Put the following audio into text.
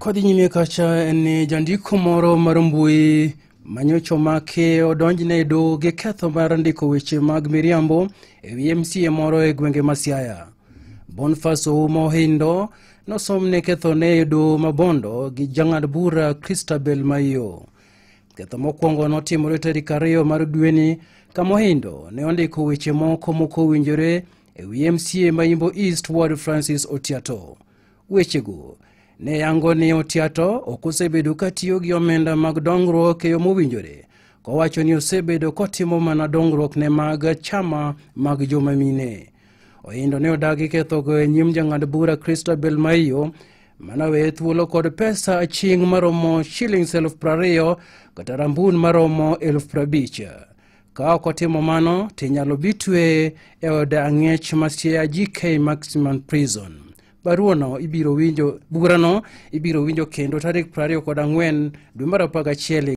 Kodi nyime kacha en jandiko moro mar mbui manyocho make odonjne do gi ketho mar ndiko weche mag miriambo ewi MCA moro e gwenge ma Siaya. Boniface Mohindo nosomne kethone do mabondo gi jang'ad bura Christabel Maiyo. Ketho mokwongo notimore tarik 2 mar dweni ka Mohindo ne ondiko weche moko mokowinjore ewi MCA ma Imbo East Ward Francis Otiato. Wechego ne yango ni Otiato ok osebedo katiyo gi omenda mag dongruok e yo mowinjore, kowacho ni osebedo kotimo mana dongruok ne mag chama mag joma mine. Ohindo ne odagi kethogo e nyim jang'ad bura Christabel Maiyo manawe thuolo kod pesa aching' maromo shillings 20,000 kata rambun maromo 50,000. Ka ok otimo mano, tinyalo bitwe e od ang'ech ma Siaya GK Maximum Prison. Burano ibiro winjo kendo tarik 24 dwe mar 11